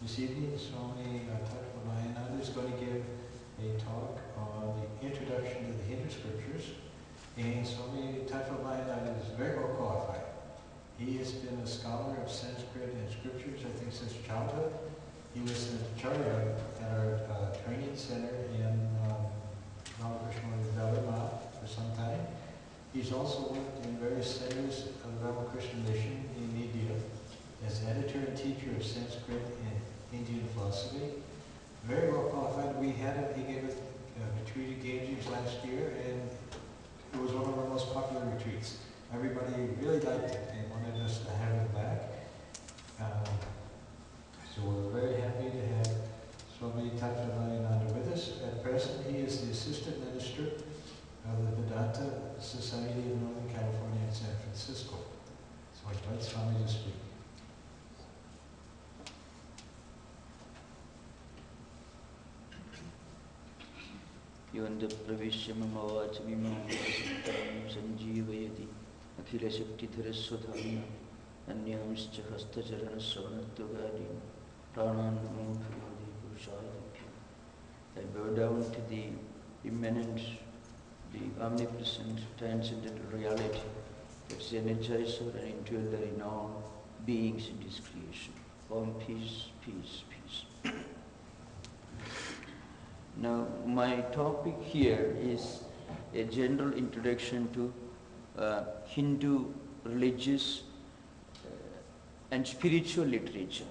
This evening, Swami Tattwamayananda is going to give a talk on the introduction to the Hindu Scriptures. And Swami Tattwamayananda is very well qualified. He has been a scholar of Sanskrit and Scriptures, I think, since childhood. He was an Acharya at our training center in Ramakrishna Order, Belur Math for some time. He's also worked in various centers of the Ramakrishna mission in India as editor and teacher of Sanskrit and Indian philosophy. Very well qualified. We had him, he gave a retreat at Ganges last year, and it was one of our most popular retreats. Everybody really liked it and wanted us to have him back. So we're very happy to have Swami Tattwamayananda with us. At present, he is the assistant minister of the Vedanta Society of Northern California in San Francisco. So I invite Swami to speak. Yonda pravishya mamavacha vimam sanjeevayati akhila shakti dharaswadharma anyamscha hastacharana svanattvagadi pranan namo bhagavate purushaya. I bow down to the immanent, the omnipresent, transcendental reality that's the energizer and indweller in all beings in this creation. Om peace, peace, peace. Now, my topic here is a general introduction to Hindu religious and spiritual literature.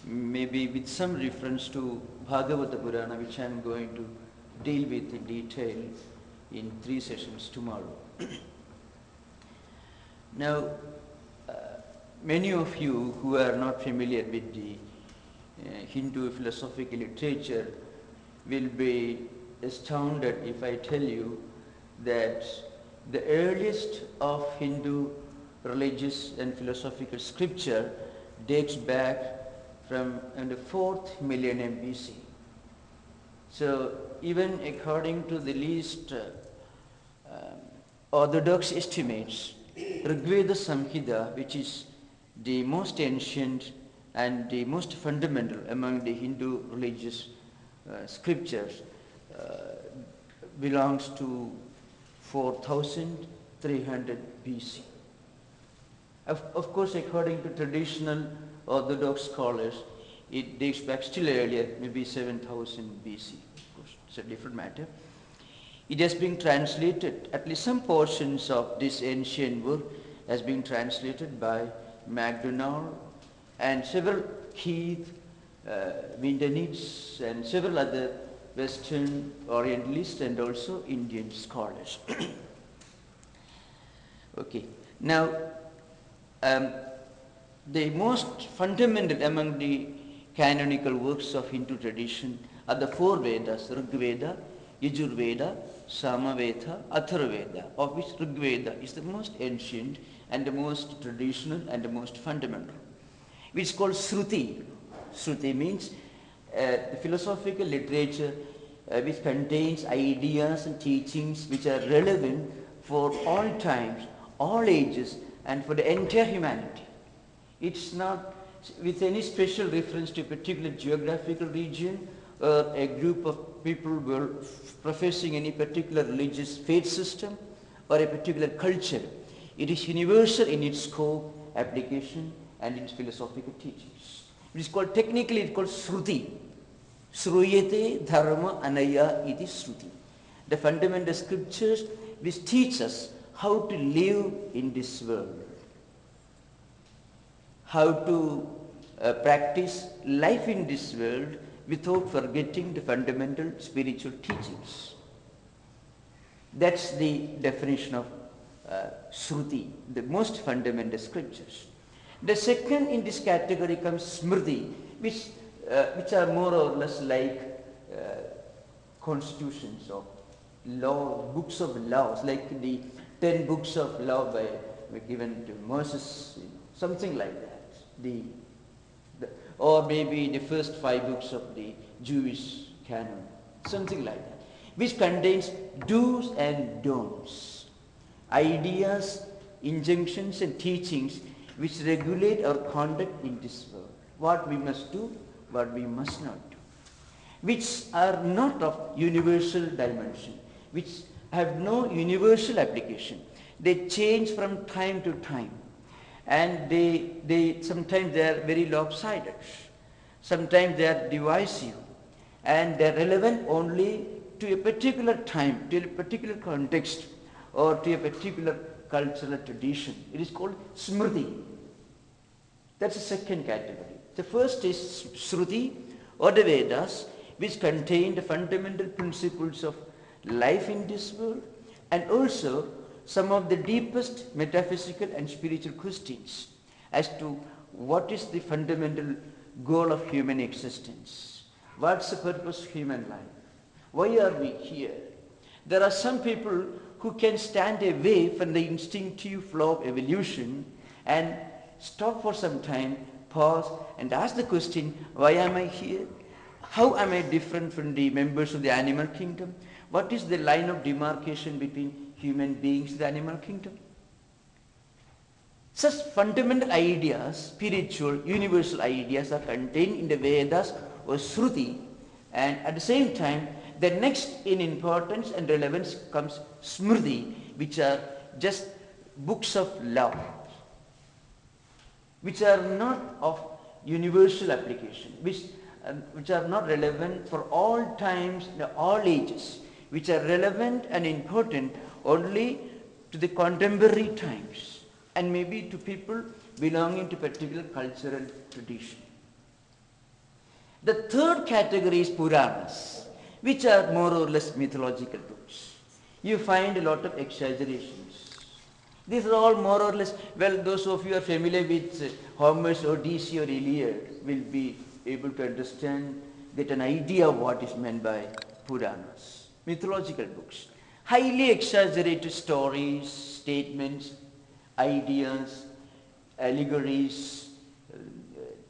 Maybe with some reference to Bhagavata Purana, which I am going to deal with in detail in 3 sessions tomorrow. Now, many of you who are not familiar with the Hindu philosophical literature will be astounded if I tell you that the earliest of Hindu religious and philosophical scripture dates back from the 4th millennium BC. So even according to the least orthodox estimates, Rigveda Samhita, which is the most ancient and the most fundamental among the Hindu religious scriptures, belongs to 4300 BC. Of course, according to traditional orthodox scholars, it dates back still earlier, maybe 7000 BC. Of course, it's a different matter. It has been translated, at least some portions of this ancient work has been translated by MacDonald and several Heath, Vindanites, and several other Western Orientalists and also Indian scholars. Okay, now the most fundamental among the canonical works of Hindu tradition are the 4 Vedas: Rigveda, Yajurveda, Samaveda, Atharvaveda, of which Rigveda is the most ancient and the most traditional and the most fundamental, which is called Shruti. Shruti means the philosophical literature which contains ideas and teachings which are relevant for all times, all ages, and for the entire humanity. It's not with any special reference to a particular geographical region or a group of people who are professing any particular religious faith system or a particular culture. It is universal in its scope, application, and its philosophical teachings. It is called, technically it's called Shruti. Shruyate dharma anaya iti Shruti. The fundamental scriptures which teach us how to live in this world, how to practice life in this world without forgetting the fundamental spiritual teachings. That's the definition of Shruti, the most fundamental scriptures. The second in this category comes Smriti, which are more or less like constitutions of law, books of laws, like the 10 books of law given to Moses, something like that. Or maybe the first 5 books of the Jewish canon, something like that, which contains do's and don'ts, ideas, injunctions and teachings which regulate our conduct in this world. what we must do, what we must not do, which are not of universal dimension, which have no universal application. They change from time to time, and they sometimes they are very lopsided, sometimes they are divisive, and they are relevant only to a particular time, to a particular context, or to a particular cultural tradition. It is called smriti. That's the second category. The first is Shruti or the Vedas, which contain the fundamental principles of life in this world, and also some of the deepest metaphysical and spiritual questions as to what is the fundamental goal of human existence. What's the purpose of human life? Why are we here? There are some people who can stand away from the instinctive flow of evolution and stop for some time, pause and ask the question, why am I here? How am I different from the members of the animal kingdom? What is the line of demarcation between human beings and the animal kingdom? Such fundamental ideas, spiritual, universal ideas are contained in the Vedas or Shruti, and at the same time, the next in importance and relevance comes Smriti, which are just books of law, which are not of universal application, which are not relevant for all times, all ages, which are relevant and important only to the contemporary times and maybe to people belonging to particular cultural tradition. The third category is Puranas, which are more or less mythological books. You find a lot of exaggerations. These are all more or less, well, those of you who are familiar with Homer's Odyssey or Iliad will be able to understand, get an idea of what is meant by Puranas, mythological books. Highly exaggerated stories, statements, ideas, allegories,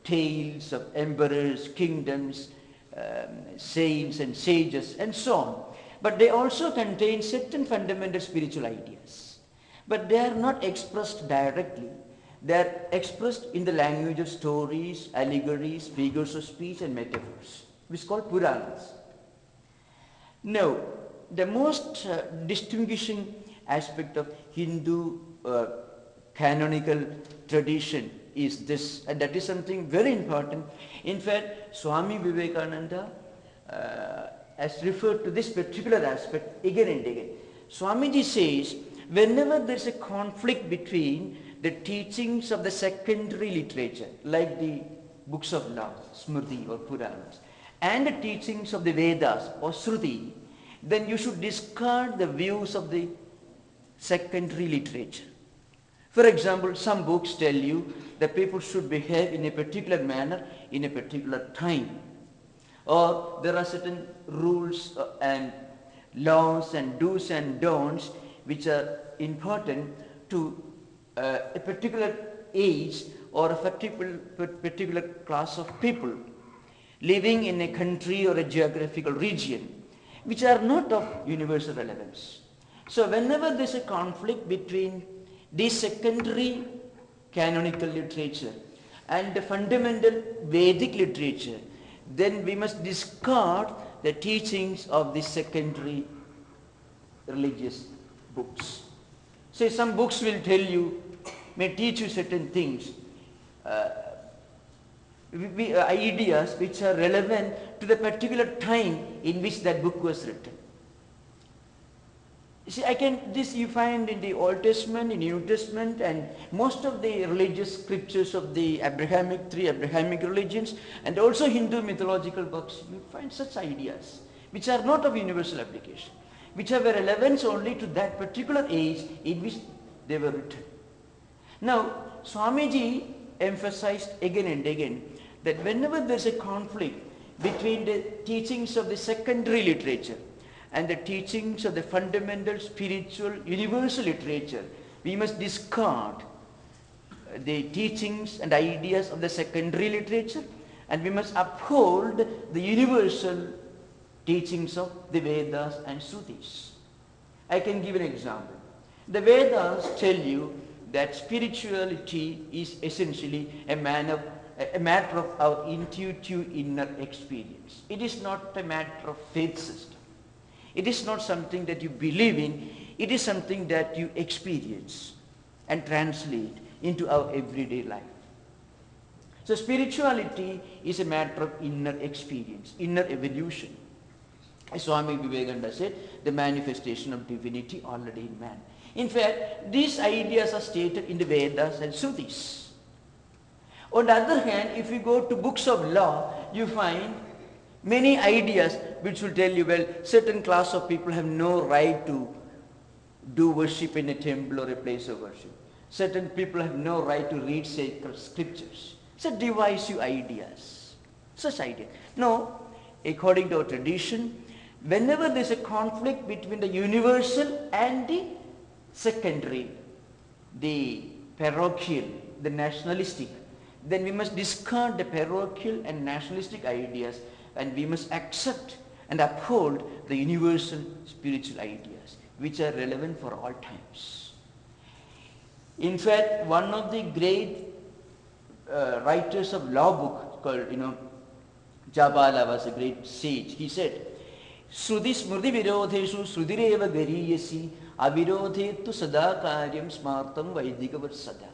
tales of emperors, kingdoms, saints and sages and so on. But they also contain certain fundamental spiritual ideas. But they are not expressed directly. They are expressed in the language of stories, allegories, figures of speech and metaphors, which is called Puranas. Now, the most distinguishing aspect of Hindu canonical tradition is this, and that is something very important. In fact, Swami Vivekananda has referred to this particular aspect again and again. Swamiji says, whenever there is a conflict between the teachings of the secondary literature, like the books of law, Smriti or Puranas, and the teachings of the Vedas or Shruti, then you should discard the views of the secondary literature. For example, some books tell you that people should behave in a particular manner in a particular time. Or there are certain rules and laws and do's and don'ts which are important to a particular age or a particular class of people living in a country or a geographical region, which are not of universal relevance. So whenever there is a conflict between the secondary canonical literature and the fundamental Vedic literature, then we must discard the teachings of the secondary religious books. So some books will tell you, may teach you certain things, ideas which are relevant to the particular time in which that book was written. See, this you find in the Old Testament, in New Testament, and most of the religious scriptures of the three Abrahamic religions, and also Hindu mythological books. You find such ideas, which are not of universal application, which have a relevance only to that particular age in which they were written. Now, Swamiji emphasized again and again that whenever there is a conflict between the teachings of the secondary literature and the teachings of the fundamental spiritual universal literature, we must discard the teachings and ideas of the secondary literature, and we must uphold the universal teachings of the Vedas and Shrutis. I can give an example. The Vedas tell you that spirituality is essentially a a matter of our intuitive inner experience. It is not a matter of faith system. It is not something that you believe in. It is something that you experience and translate into our everyday life. So spirituality is a matter of inner experience, inner evolution. As Swami Vivekananda said, the manifestation of divinity already in man. In fact, these ideas are stated in the Vedas and Srutis. On the other hand, if you go to books of law, you find many ideas which will tell you, well, certain class of people have no right to do worship in a temple or a place of worship. Certain people have no right to read sacred scriptures. So divisive ideas, such ideas. No, according to our tradition, whenever there is a conflict between the universal and the secondary, the parochial, the nationalistic, then we must discard the parochial and nationalistic ideas and we must accept and uphold the universal spiritual ideas which are relevant for all times. In fact, one of the great writers of law book called, Jabala was a great sage. He said, Sruti smriti virodheshu srudireva gariyasi avirodhetu sada karyam smartam vaidikavat sada.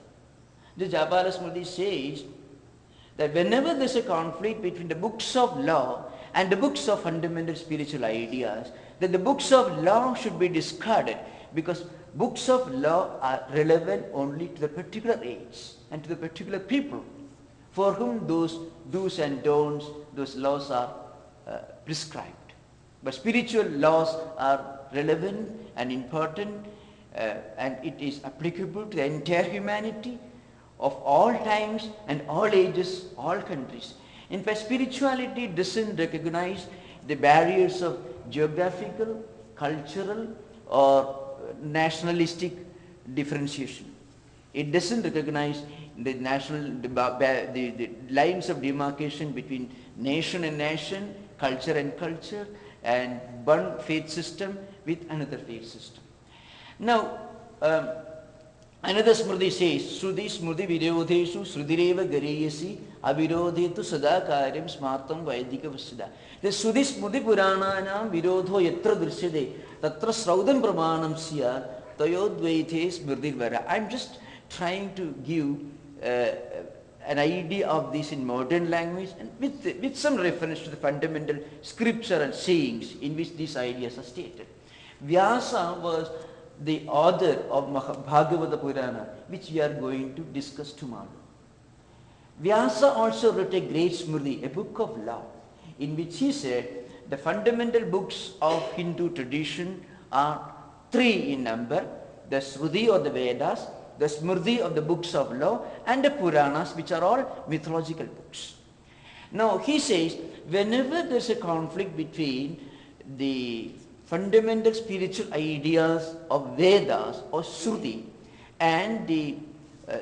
The Jabala Smriti says that whenever there is a conflict between the books of law and the books of fundamental spiritual ideas, then the books of law should be discarded because books of law are relevant only to the particular age and to the particular people for whom those do's and don'ts, those laws are prescribed. But spiritual laws are relevant and important and it is applicable to the entire humanity of all times and all ages, all countries. In fact, spirituality doesn't recognize the barriers of geographical, cultural or nationalistic differentiation. It doesn't recognize the lines of demarcation between nation and nation, culture and culture, and one faith system with another faith system. Now, another Smriti says, Sruti smriti virodheshu srudireva gariyasi avirodhetu sada karyam smartam vaidika vasada. The Sruti smriti purananam virodho yatra drishyade tatra sraudam pramanam sya tayodvaithe smritirvara. I'm just trying to give an idea of this in modern language and with some reference to the fundamental scripture and sayings in which these ideas are stated. Vyasa was the author of Bhagavad Purana, which we are going to discuss tomorrow. Vyasa also wrote a great Smriti, a book of law, in which he said the fundamental books of Hindu tradition are 3 in number, the Shruti or the Vedas, the Smriti of the books of law, and the Puranas, which are all mythological books. Now he says, whenever there is a conflict between the fundamental spiritual ideas of Vedas or Shruti and the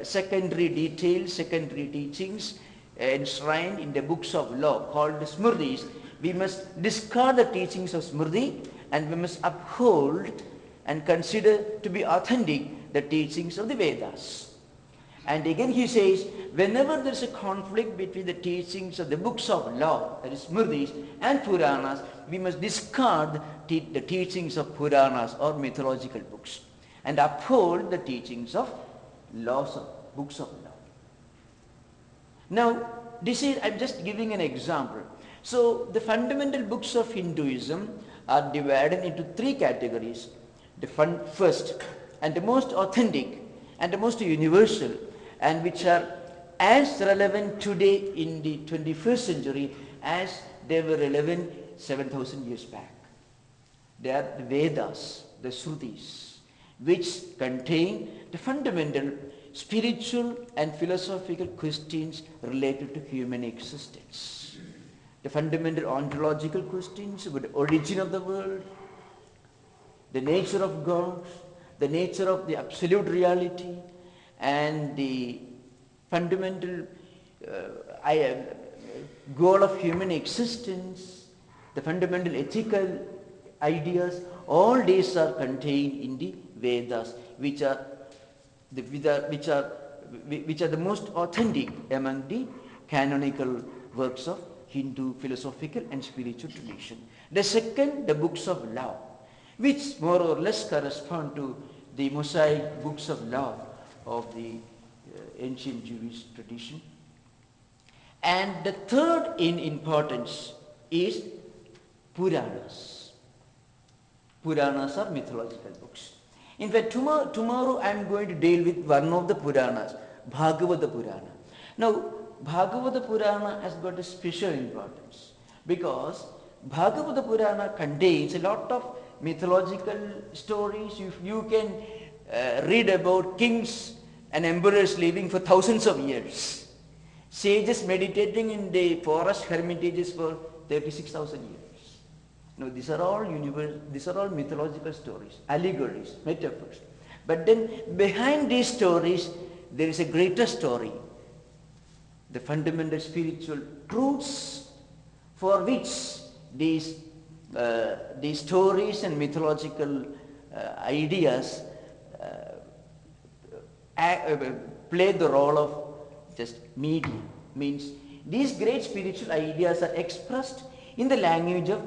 secondary details, secondary teachings enshrined in the books of law called the Smritis, we must discard the teachings of Smriti and we must uphold and consider to be authentic the teachings of the Vedas. And again he says, whenever there is a conflict between the teachings of the books of law, that is Smritis, and Puranas, we must discard the teachings of Puranas or mythological books and uphold the teachings of laws of books of law. Now, this is, I'm just giving an example. So, the fundamental books of Hinduism are divided into 3 categories. The first and the most authentic and the most universal, and which are as relevant today in the 21st century as they were relevant 7,000 years back. They are the Vedas, the Shrutis, which contain the fundamental spiritual and philosophical questions related to human existence. The fundamental ontological questions about the origin of the world, the nature of God, the nature of the absolute reality, and the fundamental goal of human existence, the fundamental ethical ideas, all these are contained in the Vedas, which are the most authentic among the canonical works of Hindu philosophical and spiritual tradition. The second, the books of law, which more or less correspond to the Mosaic books of law of the ancient Jewish tradition. And the third in importance is Puranas. Puranas are mythological books. In fact, tomorrow I am going to deal with one of the Puranas, Bhagavad Purana. Now, Bhagavad Purana has got a special importance because Bhagavad Purana contains a lot of mythological stories. You can read about kings and emperors living for thousands of years, sages meditating in the forest hermitages for 36,000 years. Now, these are all mythological stories, allegories, metaphors. But then behind these stories, there is a greater story, the fundamental spiritual truths for which these stories and mythological ideas play the role of just medium. Means these great spiritual ideas are expressed in the language of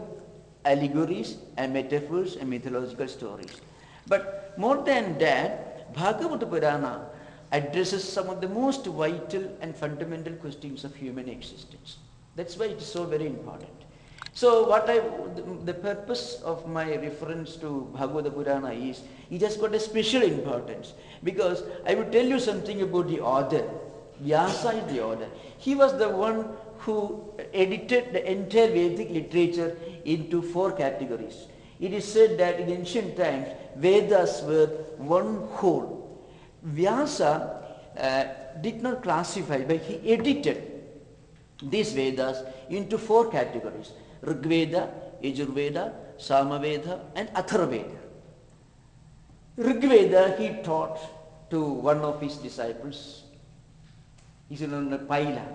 allegories and metaphors and mythological stories. But more than that, Bhagavad Purana addresses some of the most vital and fundamental questions of human existence. That's why it is so very important. So the purpose of my reference to Bhagavad Purana is, it has got a special importance because I will tell you something about the author. Vyasa is the author. He was the one who edited the entire Vedic literature into 4 categories. It is said that in ancient times, Vedas were one whole. Vyasa did not classify, but he edited these Vedas into 4 categories: Rigveda, Yajurveda, Samaveda, and Atharveda. Rigveda he taught to one of his disciples. He's known as Paila.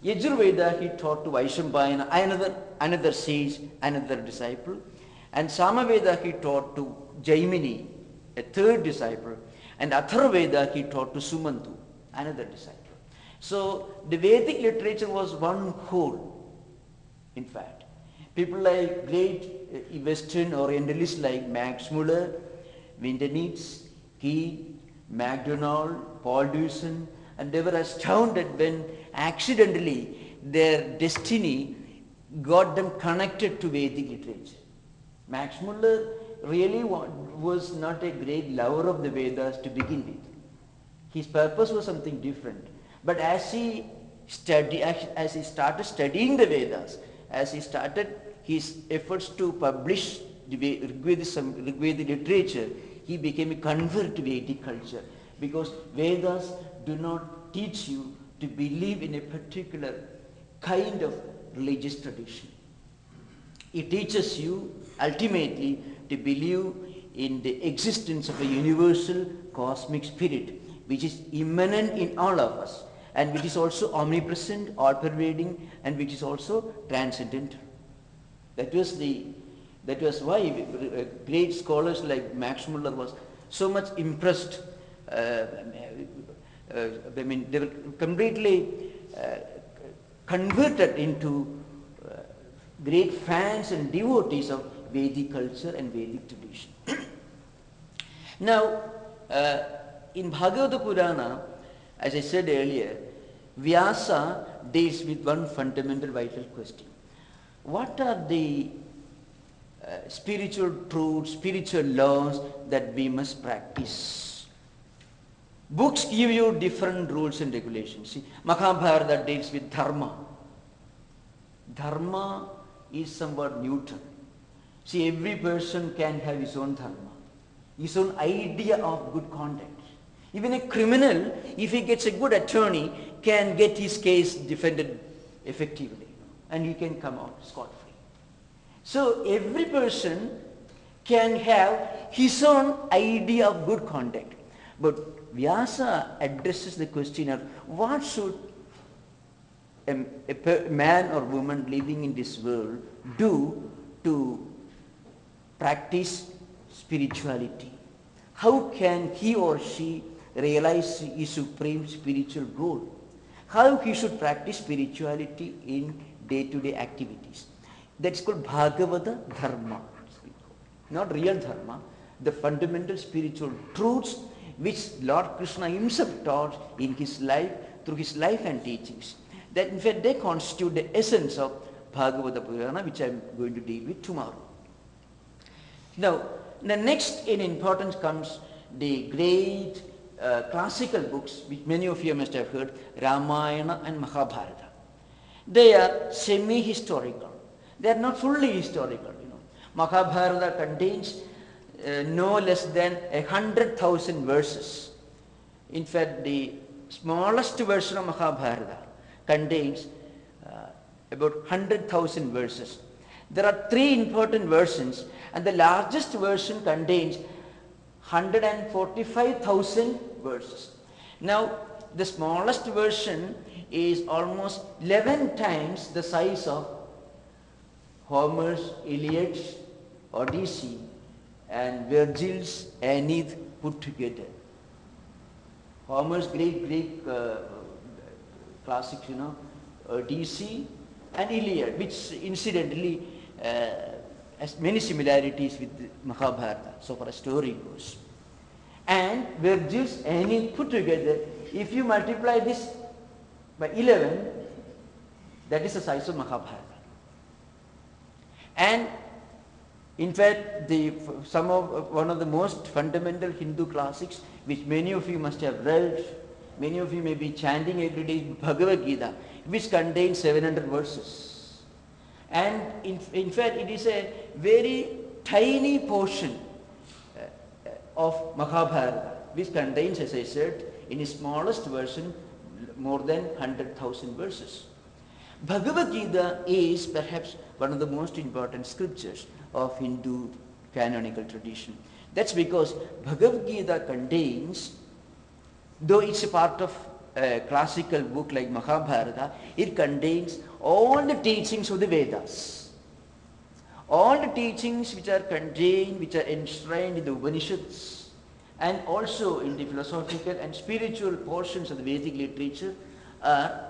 Yajurveda he taught to Vaishambhayana, another sage, another disciple. And Samaveda he taught to Jaimini, a 3rd disciple. And Atharveda he taught to Sumantu, another disciple. So the Vedic literature was one whole, in fact. People like great Western Orientalists like Max Muller, Windenitz, Key, MacDonald, Paul Dewson, and they were astounded when accidentally their destiny got them connected to Vedic literature. Max Muller really was not a great lover of the Vedas to begin with. His purpose was something different. But as he started studying the Vedas, as he started his efforts to publish the Rigvedic literature, he became a convert to Vedic culture, because Vedas do not teach you to believe in a particular kind of religious tradition. It teaches you ultimately to believe in the existence of a universal cosmic spirit which is immanent in all of us and which is also omnipresent, all-pervading, and which is also transcendental. That was why great scholars like Max Muller was so much impressed. They were completely converted into great fans and devotees of Vedic culture and Vedic tradition. Now, in Bhagavad Purana, as I said earlier, Vyasa deals with one fundamental vital question. What are the spiritual truths, spiritual laws that we must practice? Books give you different rules and regulations. See, Mahabharata deals with dharma. Dharma is somewhat neutral. See, every person can have his own dharma, his own idea of good conduct. Even a criminal, if he gets a good attorney, can get his case defended effectively and he can come out scot-free. So every person can have his own idea of good conduct. But Vyasa addresses the question of what should a man or woman living in this world do to practice spirituality. How can he or she realize his supreme spiritual goal? how he should practice spirituality in day-to-day activities. That's called Bhagavata Dharma. Not real Dharma, the fundamental spiritual truths which Lord Krishna himself taught in his life, through his life and teachings. That in fact they constitute the essence of Bhagavata Purana, which I am going to deal with tomorrow. Now, the next in importance comes the great classical books, which many of you must have heard, Ramayana and Mahabharata. They are semi-historical. They are not fully historical. Mahabharata contains no less than 100,000 verses. In fact, the smallest version of Mahabharata contains about 100,000 verses. There are 3 important versions, and the largest version contains 145,000 verses. Now, the smallest version is almost 11 times the size of Homer's Iliad, Odyssey, and Virgil's Aeneid put together. Homer's great Greek classics, Odyssey and Iliad, which incidentally has many similarities with Mahabharata, so far as story goes. And Virgil's Aeneid put together, if you multiply this by 11, that is the size of Mahabharata. And in fact, one of the most fundamental Hindu classics, which many of you must have read, many of you may be chanting every day, Bhagavad Gita, which contains 700 verses. And in fact, it is a very tiny portion of Mahabharata, which contains, as I said, in its smallest version, more than 100,000 verses. Bhagavad Gita is perhaps one of the most important scriptures of Hindu canonical tradition. That's because Bhagavad Gita contains, though it's a part of a classical book like Mahabharata, it contains all the teachings of the Vedas. All the teachings which are contained, which are enshrined in the Upanishads, and also in the philosophical and spiritual portions of the Vedic literature, are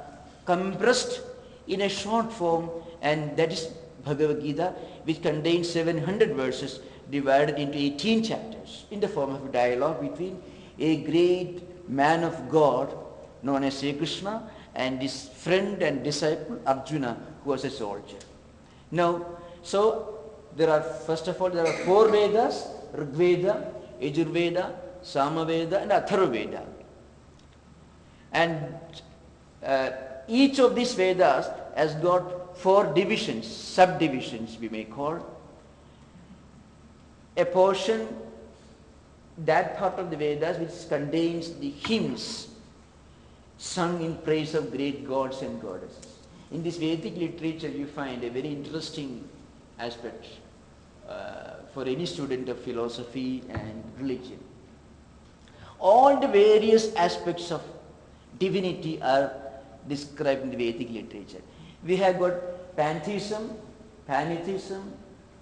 compressed in a short form, and that is Bhagavad Gita, which contains 700 verses divided into 18 chapters in the form of a dialogue between a great man of God known as Sri Krishna and his friend and disciple Arjuna, who was a soldier. Now, so first of all, there are 4 Vedas: Rig Veda, Yajur Veda, Sama Veda, and Atharva Veda. And each of these Vedas has got 4 divisions, subdivisions we may call. A portion, that part of the Vedas which contains the hymns sung in praise of great gods and goddesses. In this Vedic literature you find a very interesting aspect for any student of philosophy and religion. All the various aspects of divinity are described in the Vedic literature. We have got pantheism, pantheism,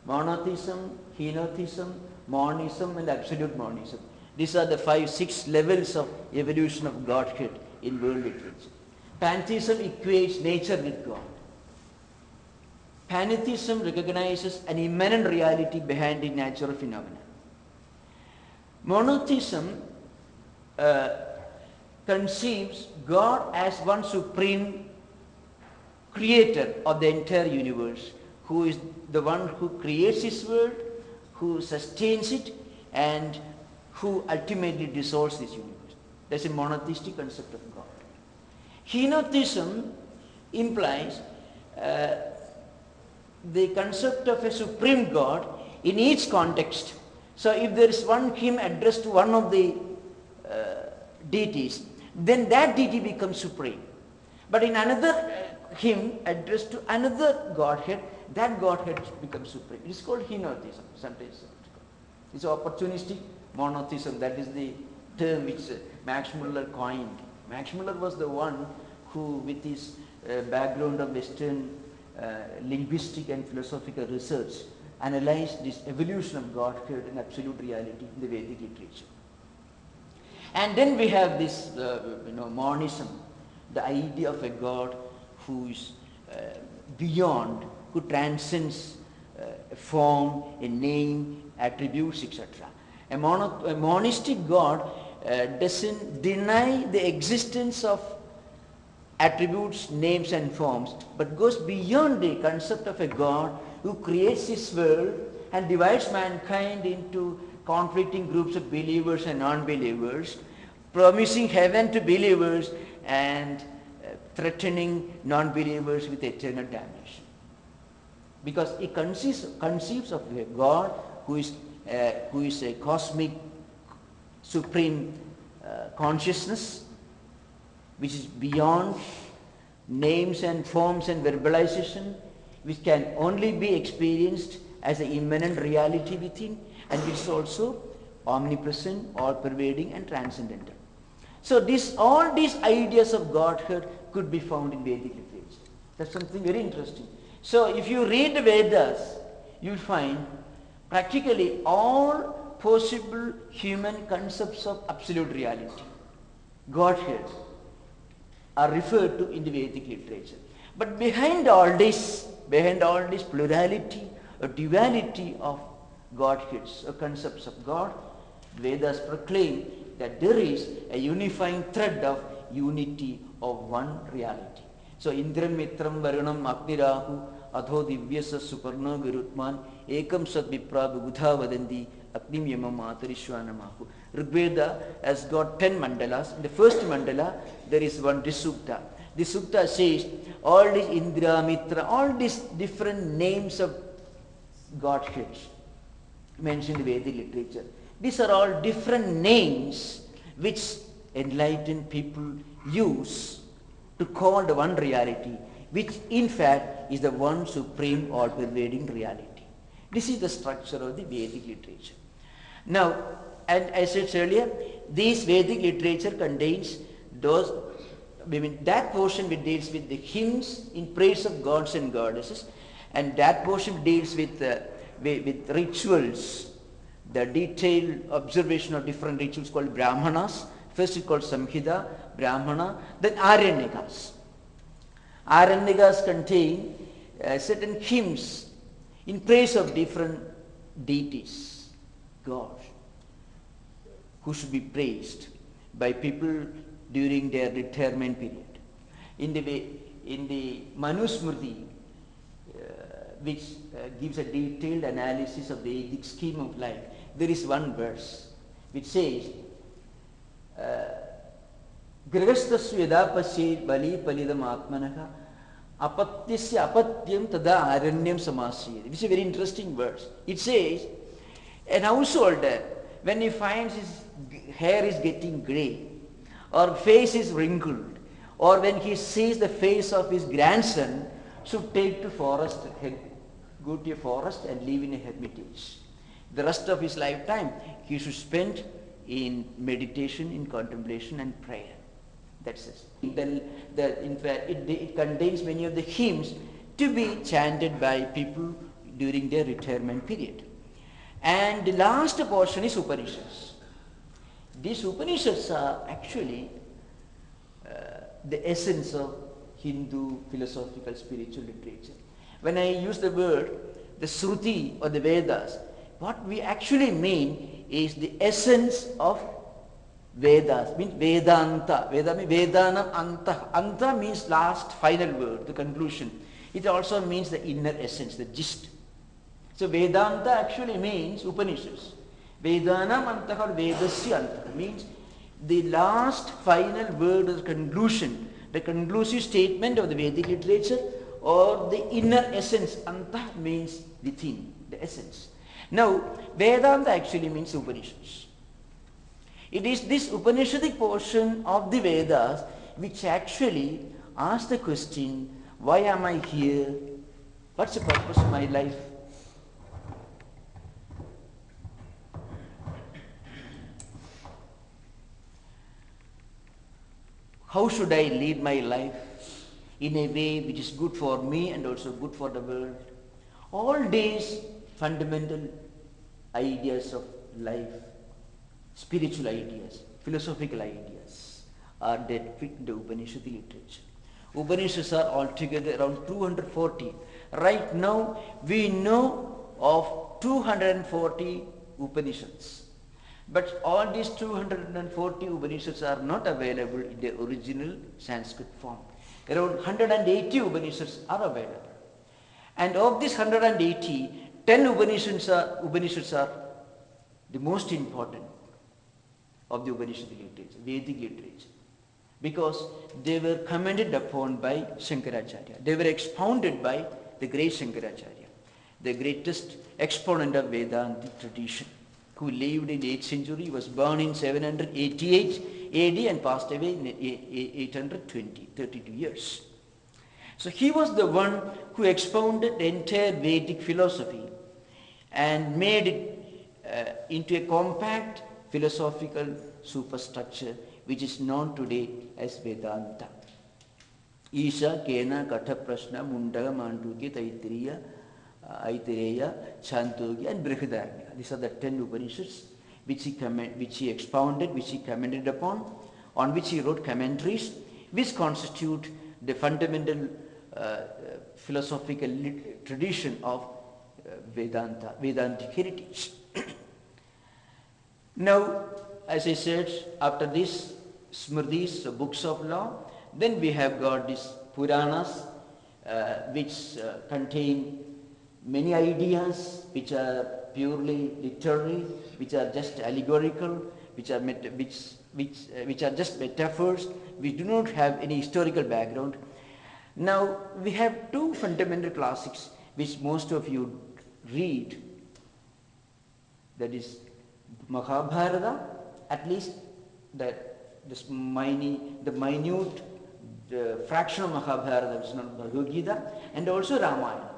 monotheism, henotheism, monism, and absolute monism. These are the 5-6 levels of evolution of Godhead in world literature. Pantheism equates nature with God. Pantheism recognizes an immanent reality behind the natural phenomena. Monotheism conceives God as one supreme creator of the entire universe, who is the one who creates his world, who sustains it, and who ultimately dissolves this universe. That's a monotheistic concept of God. Henotheism implies the concept of a supreme God in each context. So if there is one hymn addressed to one of the deities, then that deity becomes supreme. But in another hymn addressed to another Godhead, that Godhead becomes supreme. It is called henotheism. Sometimes it's opportunistic monotheism. That is the term which Max Muller coined. Max Muller was the one who, with his background of Western linguistic and philosophical research, analyzed this evolution of Godhead and absolute reality in the Vedic literature. And then we have this monism, the idea of a God who is beyond, who transcends a form, a name, attributes, etc. A monastic God doesn't deny the existence of attributes, names and forms, but goes beyond the concept of a God who creates this world and divides mankind into conflicting groups of believers and non-believers, promising heaven to believers and threatening non-believers with eternal damnation. Because he conceives of a God who is a cosmic supreme consciousness, which is beyond names and forms and verbalization, which can only be experienced as an immanent reality within, and which is also omnipresent, all-pervading and transcendental. So all these ideas of Godhead could be found in Vedic literature. That's something very interesting. So if you read the Vedas, you will find practically all possible human concepts of absolute reality, Godhead, are referred to in the Vedic literature. But behind all this plurality or duality of Godheads or concepts of God, Vedas proclaim that there is a unifying thread of unity of one reality. So Indram Mitram Varunam Agnirahu Adho Divyasa Suparno Virutman Ekam Sat Vipra Bhagudha Vadanti Agnim Yamam Matarishwanamahu. Rigveda has got 10 mandalas. In the first mandala, there is one Sukta. The Sukta says all these Indra, Mitra, all these different names of Godheads mentioned in Vedic literature. These are all different names which enlightened people use to call the one reality, which in fact is the one supreme all-pervading reality. This is the structure of the Vedic literature. Now, and as I said earlier, this Vedic literature contains that portion which deals with the hymns in praise of gods and goddesses, and that portion deals with rituals, the detailed observation of different rituals called Brahmanas. First it's called Samhita, Brahmana, then Aranyakas. Aranyakas contain certain hymns in praise of different deities, gods, who should be praised by people during their retirement period. In the Manusmriti, which gives a detailed analysis of the Vedic scheme of life, there is one verse which says, Grihastasya yada pasyed bali palidam atmanaha apatyasya apatyam tada aranyam samasyed. This is a very interesting verse. It says, an householder, when he finds his hair is getting grey, or face is wrinkled, or when he sees the face of his grandson, should take to forest, go to a forest and live in a hermitage. The rest of his lifetime he should spend in meditation, in contemplation and prayer. That's it. In fact, it contains many of the hymns to be chanted by people during their retirement period. And the last portion is Upanishads. These Upanishads are actually the essence of Hindu philosophical spiritual literature. When I use the word, the Shruti or the Vedas, what we actually mean is the essence of Vedas, means Vedanta. Veda means Vedanam Anta. Anta means last, final word, the conclusion. It also means the inner essence, the gist. So Vedanta actually means Upanishads. Vedanam Anta or Vedasya Anta means the last final word or conclusion, the conclusive statement of the Vedic literature, or the inner essence. Anta means within, the essence. Now, Vedanta actually means Upanishads. It is this Upanishadic portion of the Vedas which actually asks the question, why am I here? What's the purpose of my life? How should I lead my life in a way which is good for me and also good for the world? All these fundamental ideas of life, spiritual ideas, philosophical ideas, are depicted in the Upanishad literature. Upanishads are altogether around 240. Right now, we know of 240 Upanishads. But all these 240 Upanishads are not available in the original Sanskrit form. Around 180 Upanishads are available. And of these 180, 10 Upanishads are the most important of the Upanishad literature, Vedic literature. Because they were commented upon by Shankaracharya. They were expounded by the great Shankaracharya, the greatest exponent of Vedantic tradition, who lived in the 8th century. He was born in 788 AD and passed away in 820, 32 years. So he was the one who expounded the entire Vedic philosophy and made it into a compact philosophical superstructure which is known today as Vedanta. Isha, Kena, Katha, Prashna, Mundaka, Manduki, Taittiriya, Aitareya, Chandogya and Brihadaranyaka. These are the 10 Upanishads which he expounded, which he commented upon, on which he wrote commentaries, which constitute the fundamental philosophical tradition of Vedanta, Vedantic heritage. Now, as I said, after this Smritis, so books of law, then we have got these Puranas, which contain many ideas which are purely literary, which are just allegorical, which are just metaphors, which do not have any historical background. Now, we have two fundamental classics which most of you read, that is Mahabharata, at least the minute fraction of Mahabharata, which is not Bhagavad Gita, and also Ramayana.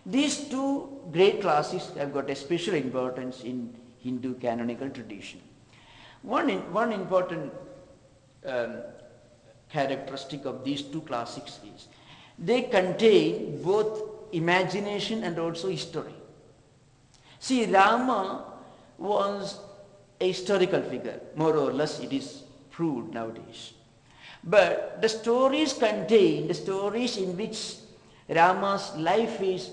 These two great classics have got a special importance in Hindu canonical tradition. One important characteristic of these two classics is they contain both imagination and also history. See, Rama was a historical figure, more or less it is proved nowadays. But the stories in which Rama's life is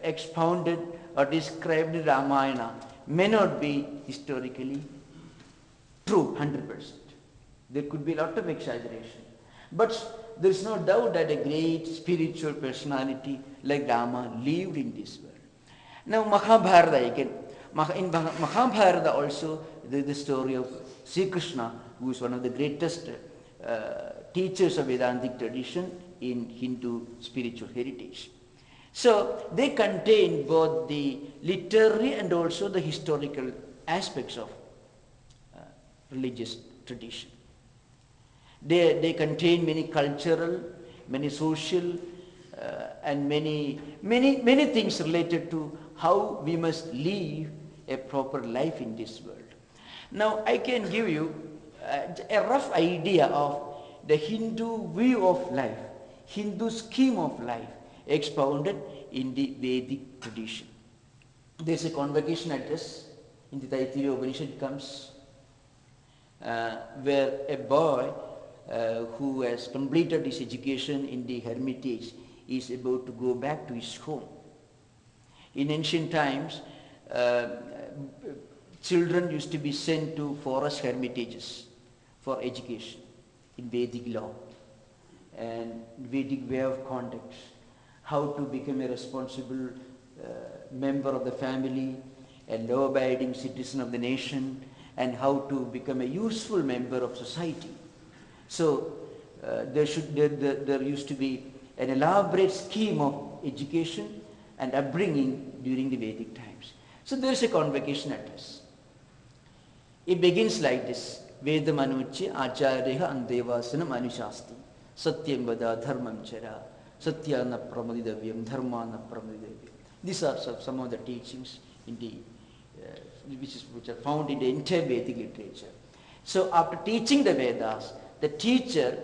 expounded or described in Ramayana may not be historically true 100%. There could be a lot of exaggeration. But there is no doubt that a great spiritual personality like Rama lived in this world. Now Mahabharata again. In Mahabharata also there is the story of Sri Krishna, who is one of the greatest teachers of Vedantic tradition in Hindu spiritual heritage. So they contain both the literary and also the historical aspects of religious tradition. They contain many cultural, many social, and many things related to how we must live a proper life in this world. Now I can give you a rough idea of the Hindu view of life, Hindu scheme of life expounded in the Vedic tradition. There is a convocation address in the Taittiriya Upanishad comes where a boy who has completed his education in the hermitage is about to go back to his home. In ancient times, children used to be sent to forest hermitages for education in Vedic law and Vedic way of conduct, how to become a responsible member of the family, a law-abiding citizen of the nation, and how to become a useful member of society. So there used to be an elaborate scheme of education and upbringing during the Vedic times. So there is a convocation address. It begins like this: Veda manucya acharya andevasanam anushasti satyam vada dharmam chara satyana pramadidavyam dharmana pramadidavyam. These are some of the teachings in the which are found in the entire Vedic literature. So after teaching the Vedas, the teacher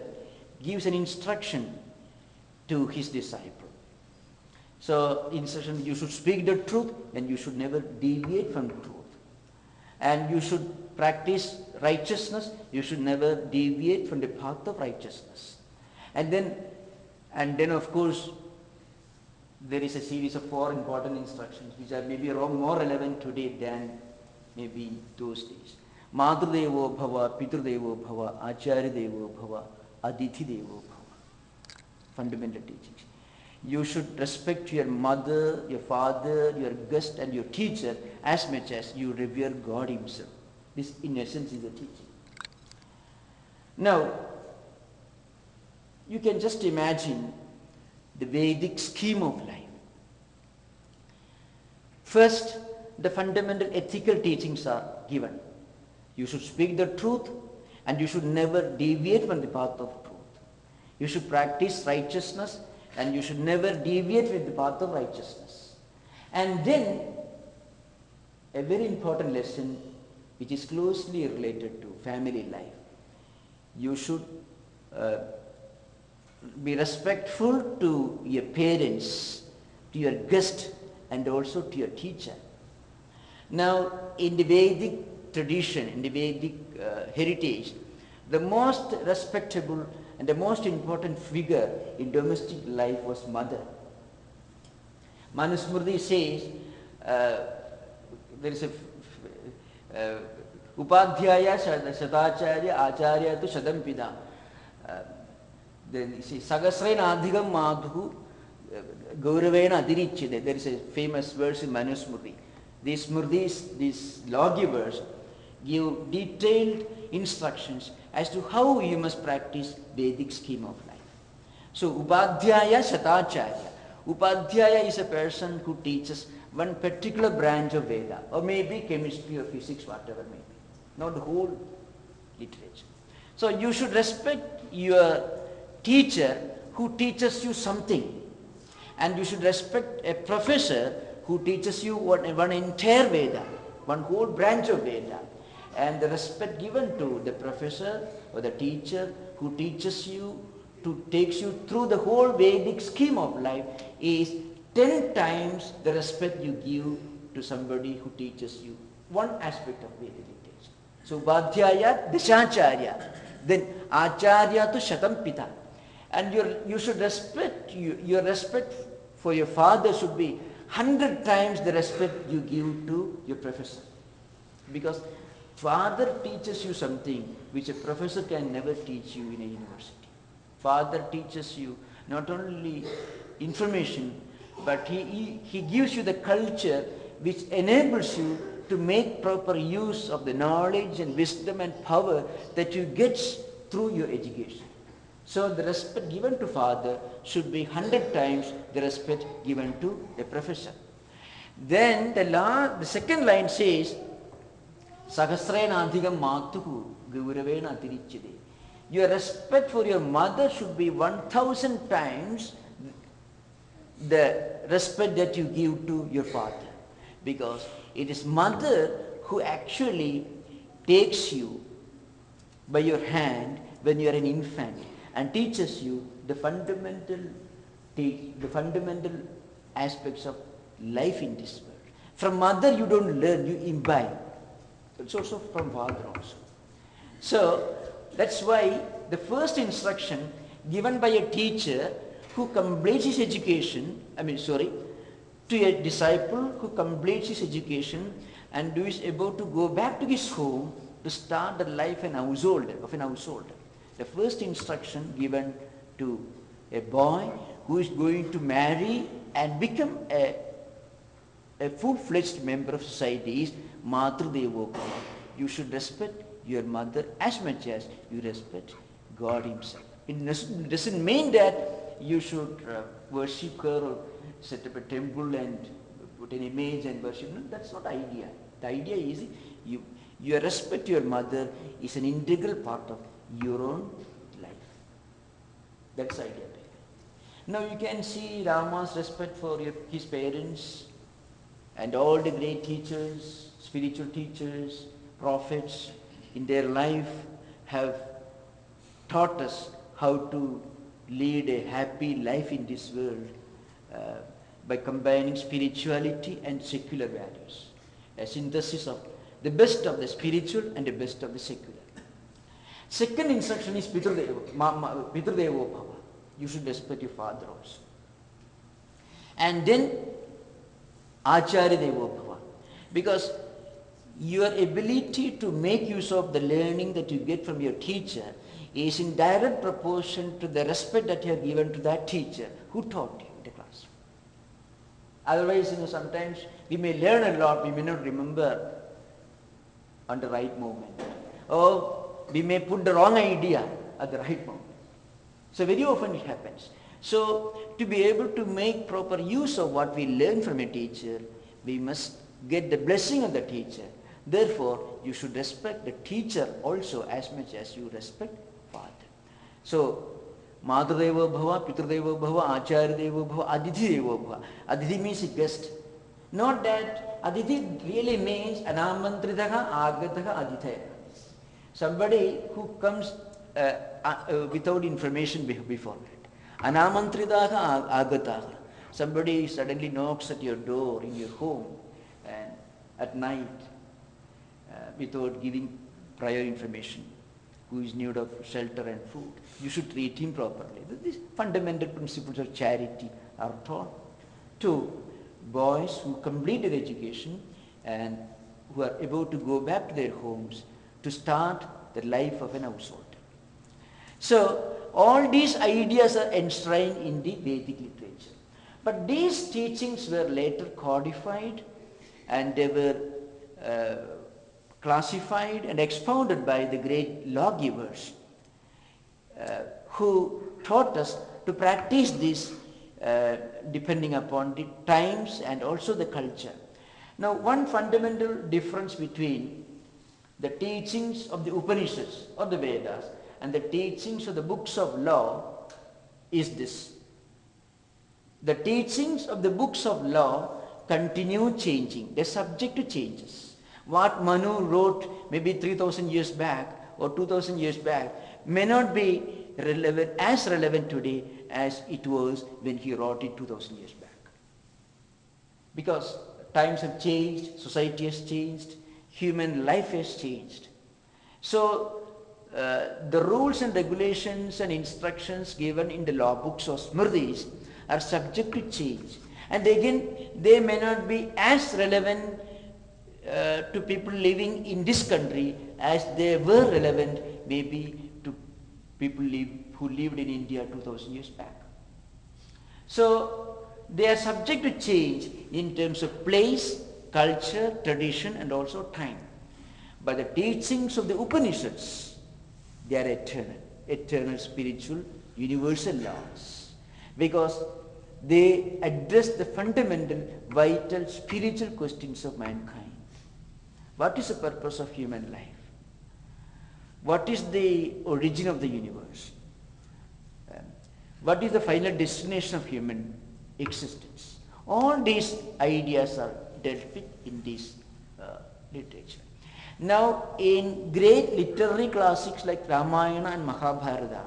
gives an instruction to his disciple. So instruction: you should speak the truth and you should never deviate from the truth. And you should practice righteousness, you should never deviate from the path of righteousness. And then of course, there is a series of 4 important instructions which are maybe more relevant today than maybe those days. Madhudevo bhava, Pitrudevo bhava, Acharya devo bhava, Adithi devo bhava. Fundamental teachings. You should respect your mother, your father, your guest and your teacher as much as you revere God himself. This in essence is the teaching. Now, you can just imagine the Vedic scheme of life. First, the fundamental ethical teachings are given. You should speak the truth and you should never deviate from the path of truth. You should practice righteousness and you should never deviate from the path of righteousness. And then, a very important lesson which is closely related to family life. You should be respectful to your parents, to your guest, and also to your teacher. Now, in the Vedic tradition, in the Vedic heritage, the most respectable and the most important figure in domestic life was mother. Manusmriti says, there is a Upadhyaya Shatacharya Acharya tu Shadampida. Then you see, Sagasrena Adhigam Madhu Gauravena Adirichide. There is a famous verse in Manusmriti. These Smritis, these lawgivers, give detailed instructions as to how you must practice Vedic scheme of life. So Upadhyaya Shatacharya. Upadhyaya is a person who teaches one particular branch of Veda, or maybe chemistry or physics, whatever may be, not the whole literature. So you should respect your teacher who teaches you something, and you should respect a professor who teaches you one entire Veda, one whole branch of Veda. And the respect given to the professor or the teacher who teaches you, takes you through the whole Vedic scheme of life is 10 times the respect you give to somebody who teaches you one aspect of Vedic literature. So Vadhyaya Dashacharya, then Acharya to Shatampita. And you should respect, your respect for your father should be 100 times the respect you give to your professor. Because father teaches you something which a professor can never teach you in a university. Father teaches you not only information, but he gives you the culture which enables you to make proper use of the knowledge and wisdom and power that you get through your education. So the respect given to father should be 100 times the respect given to a professor. Then the second line says, Sahasrena adhigam matuhu gauravena atirichide. Your respect for your mother should be 1000 times the respect that you give to your father. Because it is mother who actually takes you by your hand when you are an infant and teaches you the fundamental aspects of life in this world. From mother you don't learn, you imbibe. It's also from father also. So that's why the first instruction given by a teacher who completes his education, to a disciple who completes his education and is about to go back to his home to start the life of an householder. The first instruction given to a boy who is going to marry and become a full-fledged member of society is Matrudevo Bhava. You should respect your mother as much as you respect God himself. It doesn't mean that you should worship her or set up a temple and put an image and worship. No, that's not the idea. The idea is your respect to your mother is an integral part of your own life. That's the idea. Now you can see Rama's respect for his parents and all the great teachers, spiritual teachers, prophets in their life have taught us how to lead a happy life in this world by combining spirituality and secular values. A synthesis of the best of the spiritual and the best of the secular. Second instruction is Pitrudevo Bhava. You should respect your father also. And then Acharya Devo Bhava. Because your ability to make use of the learning that you get from your teacher is in direct proportion to the respect that you have given to that teacher who taught you in the classroom. Otherwise, sometimes we may learn a lot, we may not remember on the right moment. Or we may put the wrong idea at the right moment. So very often it happens. So to be able to make proper use of what we learn from a teacher, we must get the blessing of the teacher. Therefore, you should respect the teacher also as much as you respect father. So, Madhudeva Bhava, Pitradeva Bhava, Acharya Deva Bhava, Aditi Deva Bhava. Aditi means a guest. Not that Aditi really means Anamantritaka Agataka Adithaya. Somebody who comes without information before that. Anamantritaka Agataka. Somebody suddenly knocks at your door in your home and at night without giving prior information, who is in need of shelter and food. You should treat him properly. These fundamental principles of charity are taught to boys who complete their education and who are about to go back to their homes to start the life of an householder. So all these ideas are enshrined in the Vedic literature. But these teachings were later codified and they were classified and expounded by the great lawgivers who taught us to practice this depending upon the times and also the culture. Now, one fundamental difference between the teachings of the Upanishads or the Vedas and the teachings of the books of law is this. The teachings of the books of law continue changing. They're subject to changes. What Manu wrote maybe 3,000 years back or 2,000 years back may not be as relevant today as it was when he wrote it 2,000 years back. Because times have changed, society has changed, human life has changed. So the rules and regulations and instructions given in the law books or smritis are subject to change. And again, they may not be as relevant to people living in this country as they were relevant maybe to people who lived in India 2,000 years back. So they are subject to change in terms of place, culture, tradition and also time. But the teachings of the Upanishads, they are eternal spiritual universal laws, because they address the fundamental vital spiritual questions of mankind. What is the purpose of human life? What is the origin of the universe? What is the final destination of human existence? All these ideas are dealt with in this literature. Now, in great literary classics like Ramayana and Mahabharata,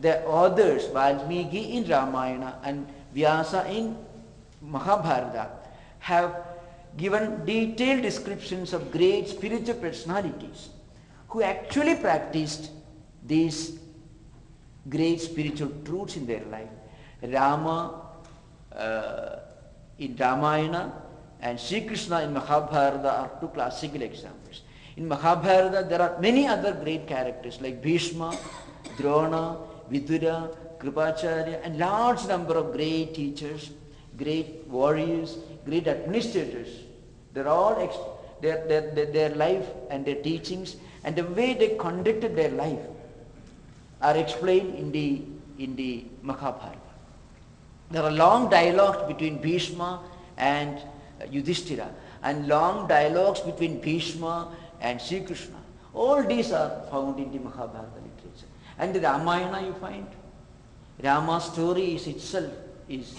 the authors, Valmiki in Ramayana and Vyasa in Mahabharata, have given detailed descriptions of great spiritual personalities who actually practiced these great spiritual truths in their life. Rama in Ramayana and Sri Krishna in Mahabharata are two classical examples. In Mahabharata, there are many other great characters like Bhishma, Drona, Vidura, Kripacharya, and large number of great teachers, great warriors, great administrators. They're all their life and their teachings and the way they conducted their life are explained in the Mahabharata. There are long dialogues between Bhishma and Yudhishthira and long dialogues between Bhishma and Sri Krishna. All these are found in the Mahabharata literature. And the Ramayana you find, Rama's story is itself is,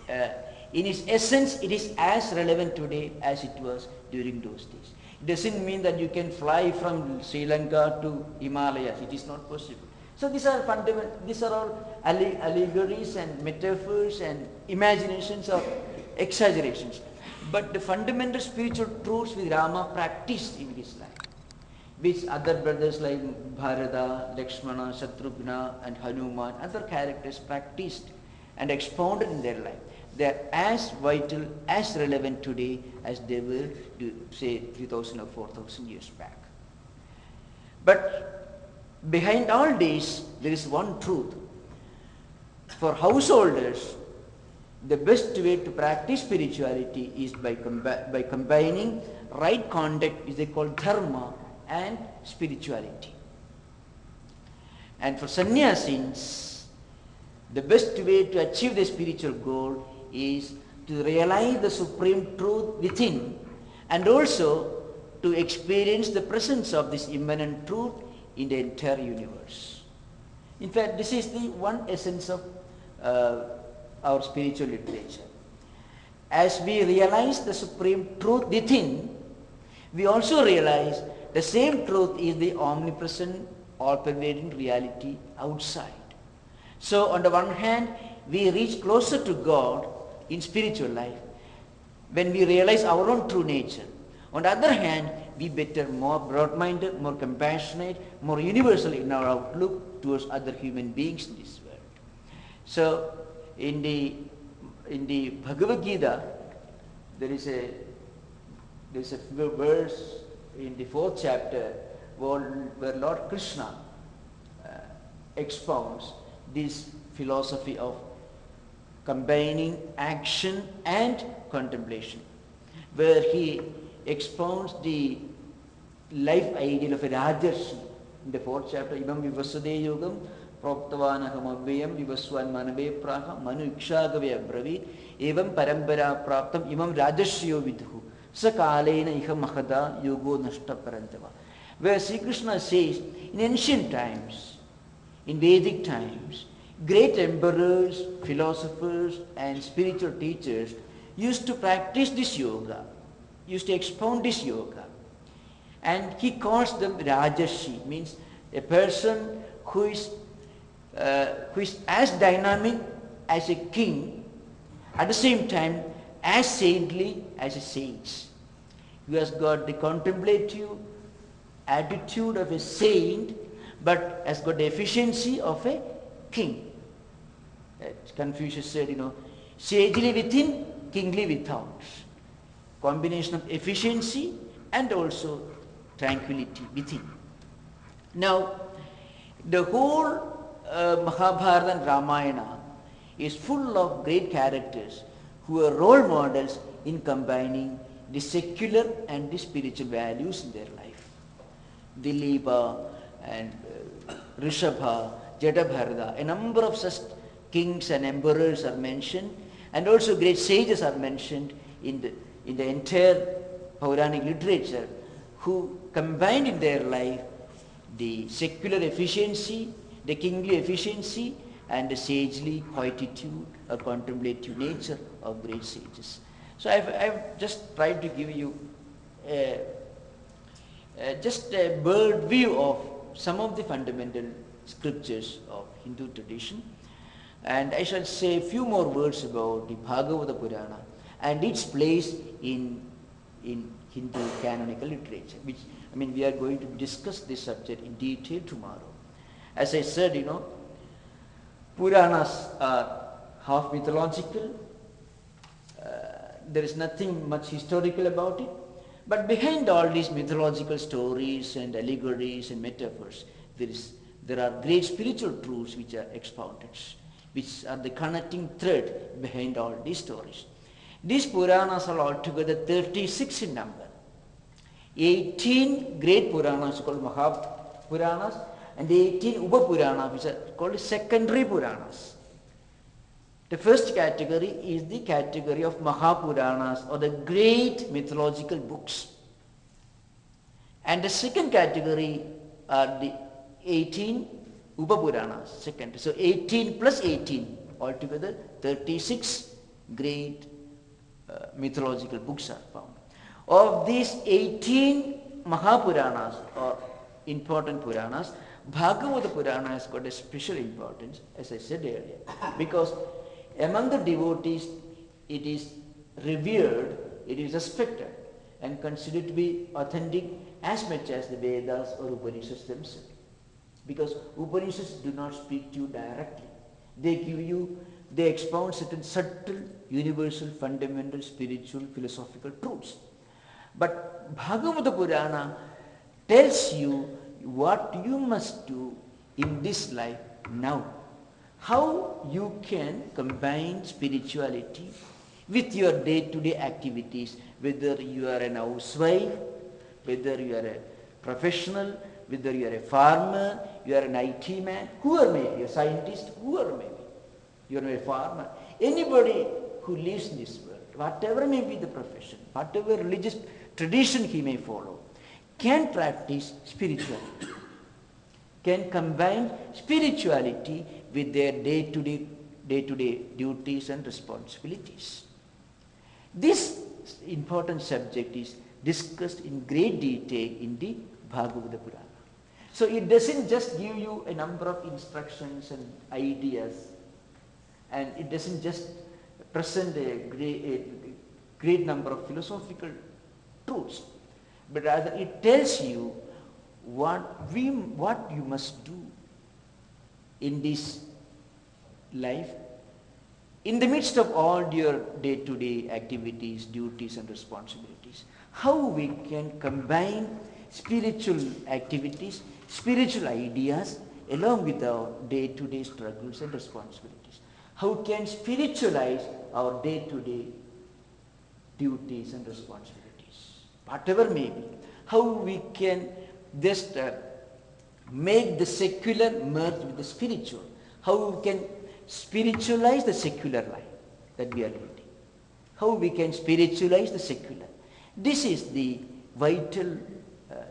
in its essence, it is as relevant today as it was during those days. It doesn't mean that you can fly from Sri Lanka to Himalayas. It is not possible. So these are fundamental. These are all allegories and metaphors and imaginations of exaggerations. But the fundamental spiritual truths which Rama practiced in his life, which other brothers like Bharata, Lakshmana, Shatrughna and Hanuman, other characters practiced and expounded in their life, they are as vital, as relevant today as they were, say, 3,000 or 4,000 years back. But behind all this, there is one truth. For householders, the best way to practice spirituality is by combining right conduct, which they call dharma, and spirituality. And for sannyasins, the best way to achieve the spiritual goal is to realize the supreme truth within, and also to experience the presence of this immanent truth in the entire universe. In fact, this is the one essence of our spiritual literature. As we realize the supreme truth within, we also realize the same truth is the omnipresent, all-pervading reality outside. So on the one hand, we reach closer to God in spiritual life when we realize our own true nature. On the other hand, we better more broad-minded, more compassionate, more universal in our outlook towards other human beings in this world. So in the Bhagavad Gita, there is a verse in the 4th chapter where Lord Krishna expounds this philosophy of combining action and contemplation, where he expounds the life ideal of a Rajarshi. In the 4th chapter, Imam Vivasade Yogam Praptavanaham Avyam Vivaswan Manave Praha Manu Ikshagave Abravit Evam Parampara Praptam Imam Rajarshio Vidhu Sakalena Iha Mahada Yogo Nashta Parantava. Where Sri Krishna says, in ancient times, in Vedic times, great emperors, philosophers and spiritual teachers used to practice this yoga, used to expound this yoga. And he calls them Rajarshi, means a person who is as dynamic as a king, at the same time as saintly as a sage. He has got the contemplative attitude of a saint, but has got the efficiency of a king. Confucius said, sagely within, kingly without. Combination of efficiency and also tranquility within. Now, the whole Mahabharata and Ramayana is full of great characters who are role models in combining the secular and the spiritual values in their life. Dilipa and Rishabha, Jadabharata, a number of such kings and emperors are mentioned, and also great sages are mentioned in the entire Puranic literature, who combined in their life the secular efficiency, the kingly efficiency, and the sagely quietude or contemplative nature of great sages. So I've just tried to give you just a bird view of some of the fundamental scriptures of Hindu tradition, and I shall say a few more words about the Bhagavata Purana and its place in Hindu canonical literature, which, we are going to discuss this subject in detail tomorrow. As I said, Puranas are half mythological. There is nothing much historical about it. But behind all these mythological stories and allegories and metaphors, there are great spiritual truths which are expounded, which are the connecting thread behind all these stories. These Puranas are altogether 36 in number. 18 great Puranas called Mahapuranas, and 18 Upa-Puranas, which are called secondary Puranas. The first category is the category of Mahapuranas, or the great mythological books. And the second category are the 18 Upa-Puranas, second. So 18 plus 18, altogether 36 great mythological books are found. Of these 18 Mahapuranas, or important Puranas, Bhagavata Purana has got a special importance, as I said earlier, because among the devotees it is revered it is respected and considered to be authentic as much as the Vedas or Upanishads themselves. Because Upanishads do not speak to you directly. They expound certain subtle, universal, fundamental, spiritual, philosophical truths. But Bhagavata Purana tells you what you must do in this life now. How you can combine spirituality with your day-to-day activities, whether you are an housewife, whether you are a professional, whether you are a farmer, you are an IT man, whoever may be, a scientist, whoever may be, you are a farmer, anybody who lives in this world, whatever may be the profession, whatever religious tradition he may follow, can practice spirituality, can combine spirituality with their day-to-day duties and responsibilities. This important subject is discussed in great detail in the Bhagavad Purana. So it doesn't just give you a number of instructions and ideas, and it doesn't just present a great number of philosophical truths, but rather it tells you what you must do in this life, in the midst of all your day-to-day activities, duties and responsibilities. How we can combine spiritual activities, spiritual ideas along with our day-to-day struggles and responsibilities. How can spiritualize our day-to-day duties and responsibilities, whatever may be. How we can just make the secular merge with the spiritual. How we can spiritualize the secular life that we are leading. How we can spiritualize the secular. This is the vital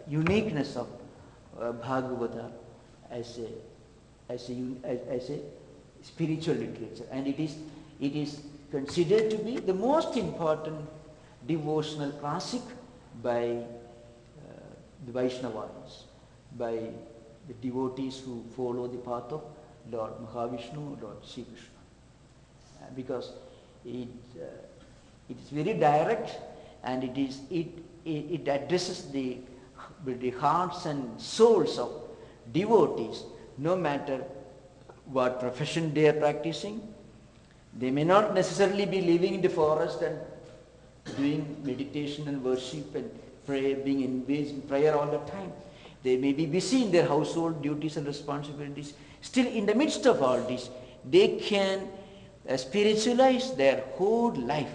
uniqueness of Bhagavata as a spiritual literature, and it is considered to be the most important devotional classic by the Vaishnavas, by the devotees who follow the path of Lord Mahavishnu, Lord Sri Krishna, because it is very direct, and it addresses the hearts and souls of devotees, no matter what profession they are practicing. They may not necessarily be living in the forest and doing meditation and worship and prayer, being engaged in prayer all the time. They may be busy in their household duties and responsibilities. Still, in the midst of all this, they can spiritualize their whole life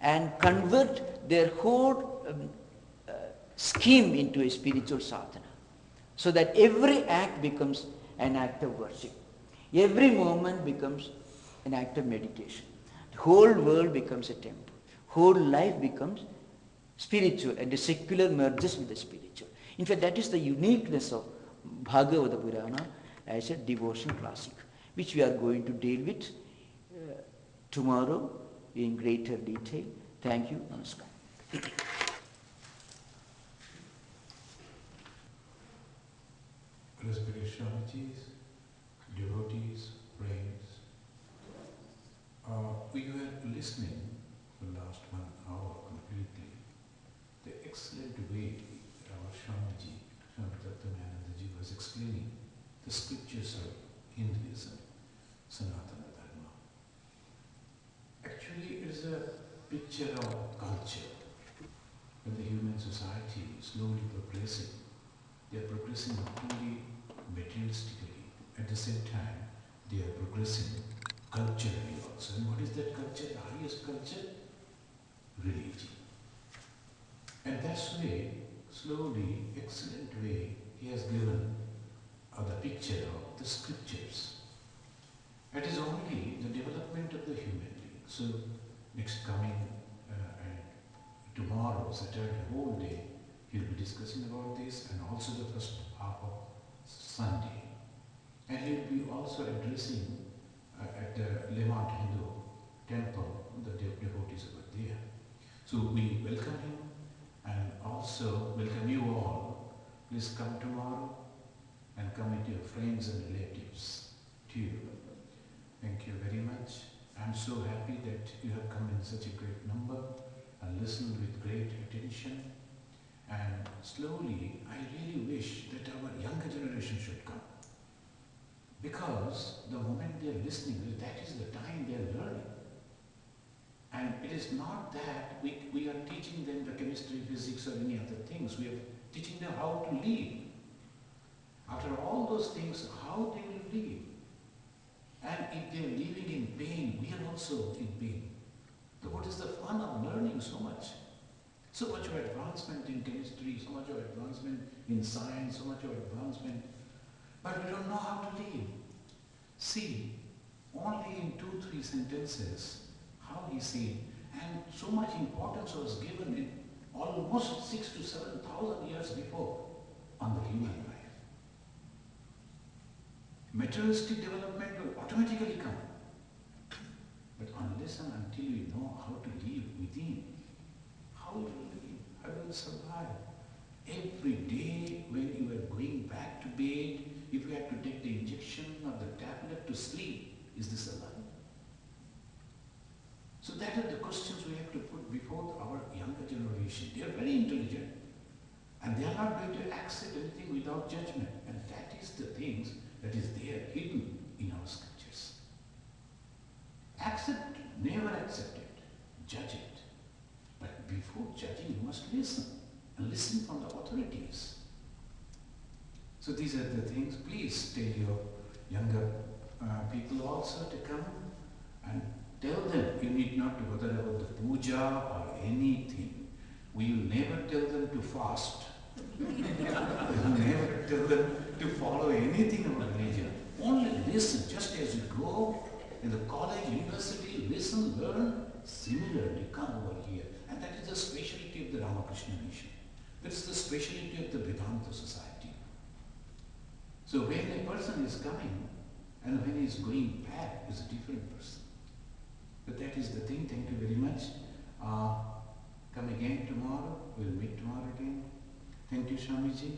and convert their whole scheme into a spiritual sadhana, so that every act becomes an act of worship. Every moment becomes an act of meditation. The whole world becomes a temple. Whole life becomes spiritual, and the secular merges with the spiritual. In fact, that is the uniqueness of Bhagavata Purana as a devotion classic, which we are going to deal with tomorrow in greater detail. Thank you. Namaskar. Respected Swamiji's, devotees, friends, we were listening for the last 1 hour completely. The excellent way our Swami Tattwamayananda was explaining the scriptures of Hinduism, Sanatana Dharma. Actually, it is a picture of culture. When the human society is slowly progressing, they are progressing not only materialistically, at the same time they are progressing culturally also. And what is that culture? The highest culture? Religion. And that's way, slowly, excellent way, he has given the picture of the scriptures. It is only the development of the human being. So next coming and tomorrow, Saturday, whole day, he'll be discussing about this, and also the first half of Sunday. And he'll be also addressing at the Levant Hindu temple, the devotees over there. So we welcome him and also welcome you all. Please come tomorrow and come with your friends and relatives too. Thank you very much. I'm so happy that you have come in such a great number, and listen with great attention. And slowly, I really wish that our younger generation should come. Because the moment they are listening, that is the time they are learning. And it is not that we are teaching them the chemistry, physics or any other things. We are teaching them how to live. After all those things, how they will live. And if they are living in pain, we are also in pain. So what is the fun of learning so much? So much of advancement in chemistry, so much of advancement in science, so much of advancement. But we don't know how to live. See, only in 2-3 sentences, how he said, and so much importance was given in almost 6,000 to 7,000 years before on the human life. Materialistic development will automatically come. But unless and until we know how to live within, how will you live? How will you survive? Every day when you are going back to bed, if you have to take the injection or the tablet to sleep, is this alive? So that are the questions we have to put before our younger generation. They are very intelligent and they are not going to accept anything without judgment. And that is the things that is there hidden in our scriptures. Accept, never accept it, judge it. But before judging you must listen and listen from the authorities. So these are the things. Please tell your younger people also to come and tell them. You need not to bother about the puja or anything. We will never tell them to fast. We will never tell them to follow anything about religion. Only listen, just as you go in the college, university, listen, learn. Similarly, come over here. And that is the speciality of the Ramakrishna mission. That is the speciality of the Vedanta society. So when a person is coming and when he is going back, is a different person. But that is the thing. Thank you very much. Come again tomorrow. We'll meet tomorrow again. Thank you, Swamiji.